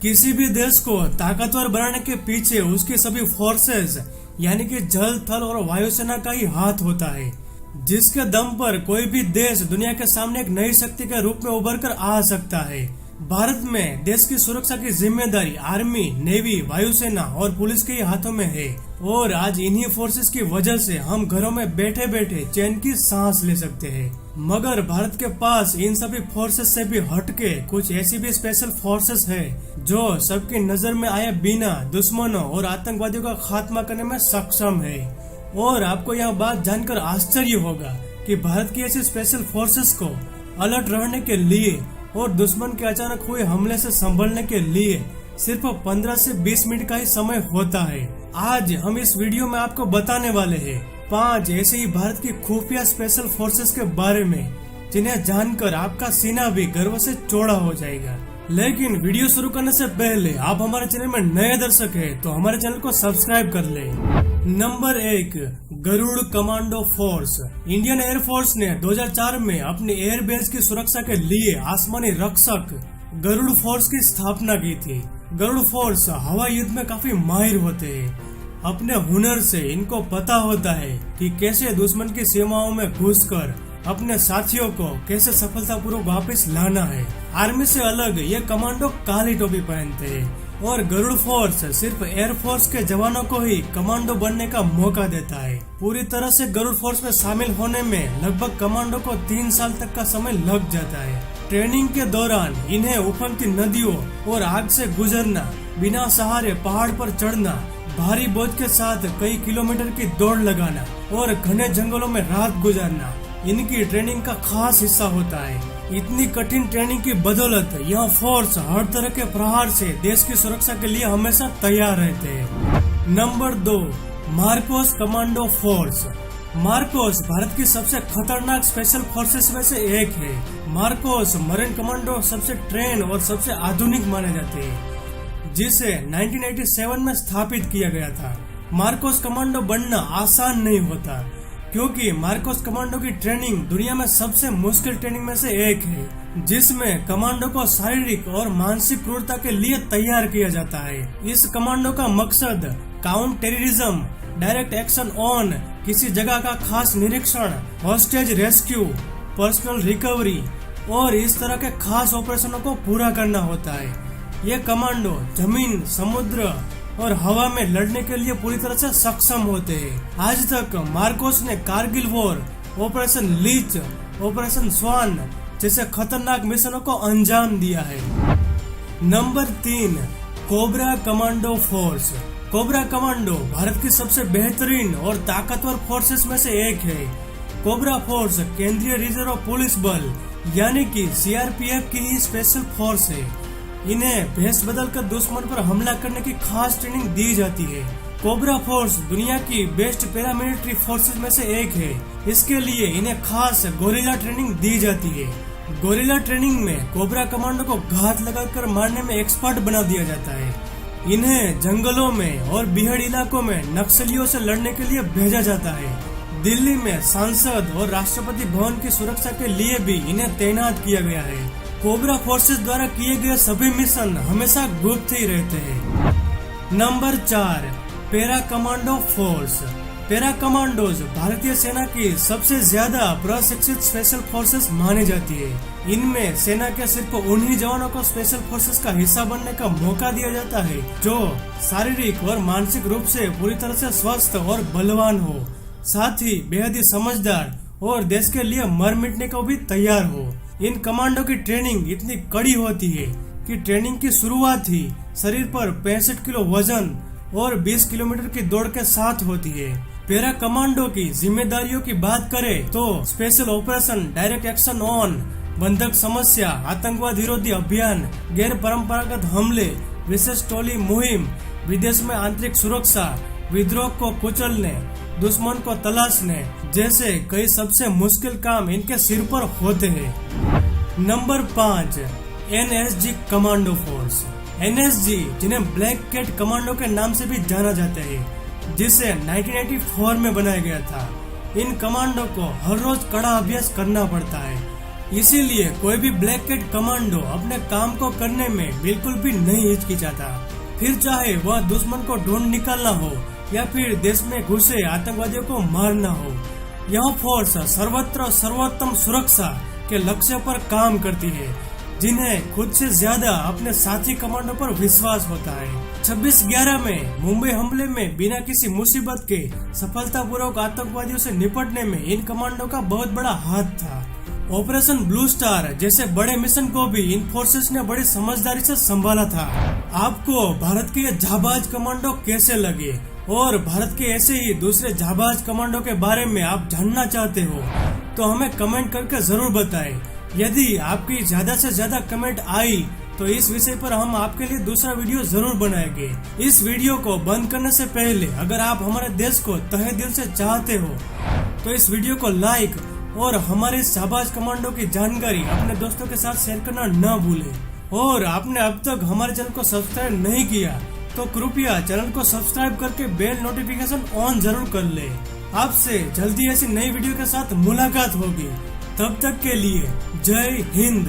किसी भी देश को ताकतवर बनाने के पीछे उसकी सभी फोर्सेस यानी कि जल, थल और वायुसेना का ही हाथ होता है, जिसके दम पर कोई भी देश दुनिया के सामने एक नई शक्ति के रूप में उभर कर आ सकता है। भारत में देश की सुरक्षा की जिम्मेदारी आर्मी, नेवी, वायुसेना और पुलिस के ही हाथों में है और आज इन्हीं फोर्सेस की वजह से हम घरों में बैठे बैठे चैन की सांस ले सकते हैं। मगर भारत के पास इन सभी फोर्सेस से भी हटके कुछ ऐसी भी स्पेशल फोर्सेस है जो सबकी नजर में आए बिना दुश्मनों और आतंकवादियों का खात्मा करने में सक्षम है। और आपको यह बात जानकर आश्चर्य होगा कि भारत की ऐसी स्पेशल फोर्सेस को अलर्ट रहने के लिए और दुश्मन के अचानक हुए हमले से संभलने के लिए सिर्फ 15 से 20 मिनट का ही समय होता है। आज हम इस वीडियो में आपको बताने वाले हैं 5 ऐसे ही भारत की खुफिया स्पेशल फोर्सेस के बारे में जिन्हें जानकर आपका सीना भी गर्व से चौड़ा हो जाएगा। लेकिन वीडियो शुरू करने से पहले आप हमारे चैनल में नए दर्शक हैं तो हमारे चैनल को सब्सक्राइब कर लें। Number 1, Garud commando force. Indian air force ने 2004 में अपनी एयरबेस की सुरक्षा के लिए आसमानी रक्षक गरुड़ फोर्स की स्थापना की थी। गरुड़ फोर्स हवाई युद्ध में काफी माहिर होते हैं। अपने हुनर से इनको पता होता है कि कैसे दुश्मन की सीमाओं में घुसकर अपने साथियों को कैसे सफलतापूर्वक वापस लाना है। आर्मी से अलग ये कमांडो काली टोपी पहनते हैं और गरुड़ फोर्स सिर्फ एयरफोर्स के जवानों को ही कमांडो बनने का मौका देता है। पूरी तरह से गरुड़ फोर्स में शामिल होने में लगभग कमांडो को 3 साल तक का समय लग जाता है। ट्रेनिंग के दौरान इन्हें उफनती नदियों और आग से गुजरना, बिना सहारे पहाड़ पर चढ़ना, भारी बोझ के साथ कई किलोमीटर की दौड़ लगाना और घने जंगलों में रात गुजारना इनकी ट्रेनिंग का खास हिस्सा होता है। इतनी कठिन ट्रेनिंग की बदौलत यह फोर्स हर तरह के प्रहार से देश की सुरक्षा के लिए हमेशा तैयार रहते हैं। Number 2, Marcos commando force. Marcos Bharat की सबसे खतरनाक स्पेशल फोर्सेस में से एक है। मार्कोस मरीन कमांडो सबसे ट्रेन और सबसे आधुनिक माने जाते हैं, जिसे 1987 में स्थापित किया गया था। मार्कोस कमांडो बनना आसान नहीं होता क्योंकि मार्कोस कमांडो की ट्रेनिंग दुनिया में सबसे मुश्किल ट्रेनिंग में से एक है, जिसमें कमांडो को शारीरिक और मानसिक क्रूरता के लिए तैयार किया जाता है। इस कमांडो का मकसद counter terrorism, direct action on किसी जगह का खास निरीक्षण, हॉस्टेज रेस्क्यू, पर्सनल रिकवरी और इस तरह के खास ऑपरेशनों को पूरा करना होता है। ये कमांडो जमीन, समुद्र और हवा में लड़ने के लिए पूरी तरह से सक्षम होते हैं। आज तक मार्कोस ने Kargil war, operation Leech, operation Swan जैसे खतरनाक मिशनों को अंजाम दिया है। Number 3, CoBRA commando force. CoBRA commando Bharat की सबसे बेहतरीन और ताकतवर फोर्सेस में से एक है। कोबरा फोर्स केंद्रीय रिजर्व पुलिस बल यानी कि CRPF की ही स्पेशल फोर्स है। इन्हें भेष बदलकर दुश्मन पर हमला करने की खास ट्रेनिंग दी जाती है। कोबरा फोर्स दुनिया की बेस्ट पैरामिलिट्री फोर्सेस में से एक है। इसके लिए इन्हें खास गोरिल्ला ट्रेनिंग दी जाती है। गोरिल्ला ट्रेनिंग में कोबरा कमांडो को घात लगाकर मारने में एक्सपर्ट बना दिया जाता है। इन्हें जंगलों में और बिहड़ इलाकों में नक्सलियों से लड़ने के लिए भेजा जाता है। दिल्ली में सांसद और राष्ट्रपति भवन की सुरक्षा के लिए भी इन्हें तैनात किया गया है। कोबरा फोर्सेस द्वारा किए गए सभी मिशन हमेशा गुप्त ही रहते हैं। Number 4, para commando force. Para commandos भारतीय सेना की सबसे ज्यादा प्रशिक्षित स्पेशल फोर्सेस मानी जाती है। इनमें सेना के सिर्फ उन्हीं जवानों को स्पेशल फोर्सेस का हिस्सा बनने का मौका दिया जाता है जो शारीरिक और मानसिक रूप से पूरी तरह से स्वस्थ और बलवान हो, साथ ही बेहद ही समझदार और देश के लिए मर मिटने को भी तैयार हो। इन कमांडो की ट्रेनिंग इतनी कड़ी होती है कि ट्रेनिंग की शुरुआत ही शरीर पर 65 किलो वजन और 20 किलोमीटर की दौड़ के साथ होती है। पैरा कमांडो की जिम्मेदारियों की बात करें तो special operation, direct action on, बंधक समस्या, आतंकवाद विरोधी अभियान, गैर परंपरागत हमले, विशेष टोली मुहिम, विदेश में आंतरिक सुरक्षा, विद्रोह को कुचलने, दुश्मन को तलाशने जैसे कई सबसे मुश्किल काम इनके सिर पर होते हैं। Number 5, NSG commando force. NSG जिन्हें ब्लैक कैट कमांडो के नाम से भी जाना जाता है, जिसे 1984 में बनाया गया था। इन कमांडो को हर रोज कड़ा अभ्यास करना पड़ता है। इसीलिए कोई भी ब्लैक कैट कमांडो अपने काम को करने में बिल्कुल भी नहीं हिचकिचाता, फिर चाहे वह दुश्मन को ढूंढ निकालना हो या फिर देश में घुसे आतंकवादियों को मारना हो। यह फोर्स सर्वत्र सर्वोत्तम सुरक्षा के लक्ष्य पर काम करती है, जिन्हें खुद से ज्यादा अपने साथी कमांडो पर विश्वास होता है। 26/11 में मुंबई हमले में बिना किसी मुसीबत के सफलतापूर्वक आतंकवादियों से निपटने में इन कमांडो का बहुत बड़ा हाथ था। ऑपरेशन ब्लू स्टार जैसे बड़े मिशन को भी इन फोर्सेस ने बड़ी समझदारी से संभाला था। आपको भारत के ये जाबाज कमांडो कैसे लगे और भारत के ऐसे ही दूसरे जाबाज कमांडो के बारे में आप जानना चाहते हो तो हमें कमेंट करके जरूर बताएं। यदि आपकी ज्यादा से ज्यादा कमेंट आई तो इस विषय पर हम आपके लिए दूसरा वीडियो जरूर बनाएंगे। इस वीडियो को बंद करने से पहले अगर आप हमारे देश को तहे दिल से चाहते हो तो इस वीडियो को लाइक और हमारे जाबाज कमांडो की जानकारी अपने दोस्तों के साथ शेयर करना न भूलें। और आपने अब तक हमारे चैनल को सब्सक्राइब नहीं किया तो कृपया चैनल को सब्सक्राइब करके बेल नोटिफिकेशन ऑन जरूर कर ले। आपसे जल्दी ऐसी नई वीडियो के साथ मुलाकात होगी। तब तक के लिए जय हिंद।